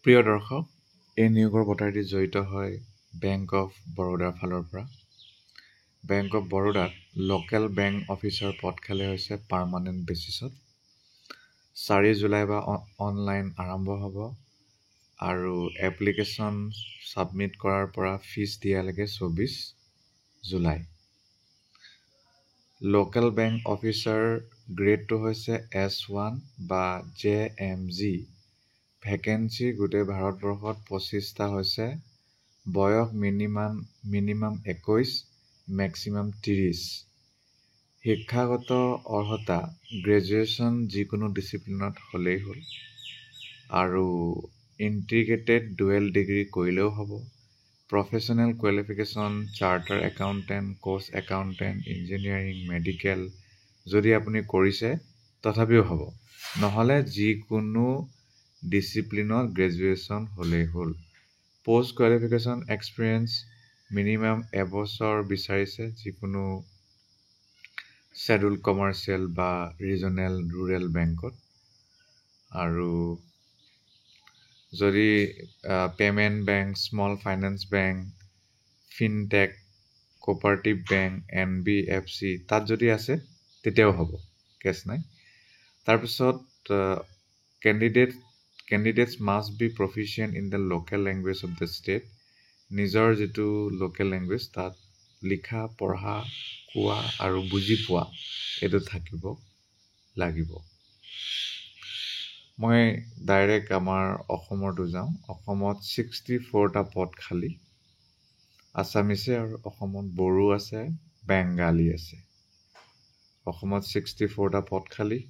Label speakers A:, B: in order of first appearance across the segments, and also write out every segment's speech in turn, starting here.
A: প্ৰিয় দৰ্শক, এই নিয়োগৰ বঁটাৰে জড়িত হয় বেংক অফ বৰোদাৰ ফালৰ পৰা। বেংক অফ বৰোদাত লোকেল বেংক অফিচাৰ পদ খালী হৈছে পাৰ্মানেণ্ট বেচিছত। 4 জুলাই বা অনলাইন আৰম্ভ হ'ব আৰু এপ্লিকেশ্যন ছাবমিট কৰাৰ পৰা ফিজ দিয়ালৈকে 24 জুলাই। লোকেল বেংক অফিচাৰ গ্ৰেডটো হৈছে S1 বা JMG। ভেকেঞ্চি গোটেই ভাৰতবৰ্ষত 25টা হৈছে। বয়স মিনিমাম 21, মেক্সিমাম 30। শিক্ষাগত অৰ্হতা গ্ৰেজুৱেশ্যন যিকোনো ডিচিপ্লিনত হ'লেই হ'ল আৰু ইণ্টিগ্ৰেটেড ডুৱেল ডিগ্ৰী কৰিলেও হ'ব। প্ৰফেশ্যনেল কোৱালিফিকেশ্যন চাৰ্টাৰ একাউণ্টেণ্ট, কষ্ট একাউণ্টেণ্ট, ইঞ্জিনিয়াৰিং, মেডিকেল যদি আপুনি কৰিছে তথাপিও হ'ব। নহ'লে যিকোনো ডিচিপ্লিনত গ্ৰেজুৱেশ্যন হ'লেই হ'ল। পষ্ট কোৱালিফিকেশ্যন এক্সপিৰিয়েঞ্চ মিনিমাম এবছৰ বিচাৰিছে যিকোনো শ্বেডুল কমাৰ্চিয়েল বা ৰিজনেল ৰুৰেল বেংকত। আৰু যদি payment bank, small finance bank, fintech, cooperative bank, NBFC তাত যদি আছে তেতিয়াও হ'ব, কেছ নাই। তাৰপিছত candidates must be proficient in the local language of the state. নিজৰ যিটো লোকেল লেংগুৱেজ তাত লিখা, পঢ়া, কোৱা আৰু বুজি পোৱা এইটো থাকিব লাগিব। মই ডাইৰেক্ট আমাৰ অসমৰটো যাওঁ। অসমত 64টা পদ খালী। আছামিছে আৰু অসমত বড়ো আছে, বেংগালী আছে। অসমত 64টা পদ খালী।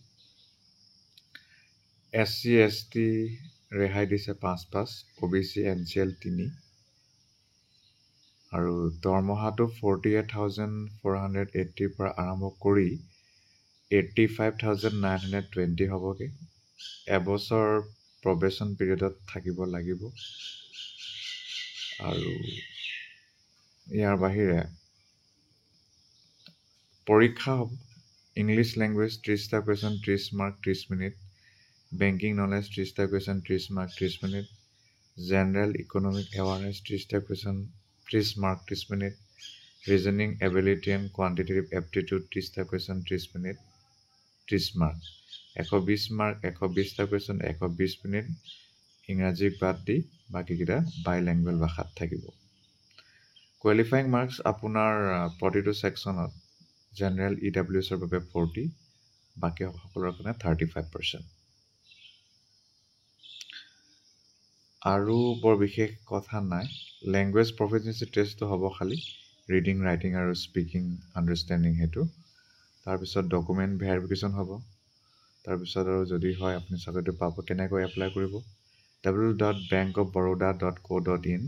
A: SC ST ৰেহাই দিছে 5, OBC NCL 3 আৰু দৰমহাটো 48,480 পৰা আৰম্ভ কৰি 85,920 হ'বগৈ। এবছৰ প্ৰবেশ্যন পিৰিয়ডত থাকিব লাগিব। আৰু ইয়াৰ বাহিৰে পৰীক্ষা হ'ব। ইংলিছ লেংগুৱেজ 30টা question 30 mark 30 minute. Banking knowledge 30টা question 30 mark 30 minute. General economic awareness 30টা question 30 mark 30 minute. Reasoning ability and quantitative aptitude 30টা কুৱেশ্যন 30 মিনিট 30 মাৰ্ক। 120 মাৰ্ক 120টা কুৱেশ্যন 120 মিনিট। ইংৰাজীক বাদ দি বাকীকেইটা বাইলেংগুৱেল ভাষাত থাকিব। কোৱালিফাইং মাৰ্কছ আপোনাৰ প্ৰতিটো ছেকশ্যনত জেনেৰেল EWSৰ বাবে 40, বাকী সকলৰ কাৰণে 35%। আৰু বৰ বিশেষ কথা নাই। লেংগুৱেজ প্ৰফিচিয়েঞ্চি টেষ্টটো হ'ব খালী ৰিডিং, ৰাইটিং আৰু স্পিকিং আণ্ডাৰষ্টেণ্ডিং সেইটো। তাৰপিছত ডকুমেণ্ট ভেৰিফিকেশ্যন হ'ব। তাৰপিছত আৰু যদি হয় আপুনি চাকৰিটো পাব। কেনেকৈ এপ্লাই কৰিব? www.bankofbaroda.co.in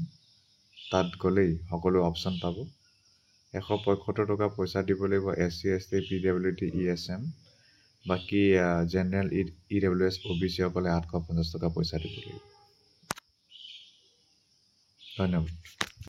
A: তাত গ'লেই সকলো অপশ্যন পাব। 175 টকা পইচা দিব লাগিব SC ST PWD ESM। বাকী জেনেৰেল EWS OBC সকলে 850 টকা পইচা দিব লাগিব। ধন্যবাদ।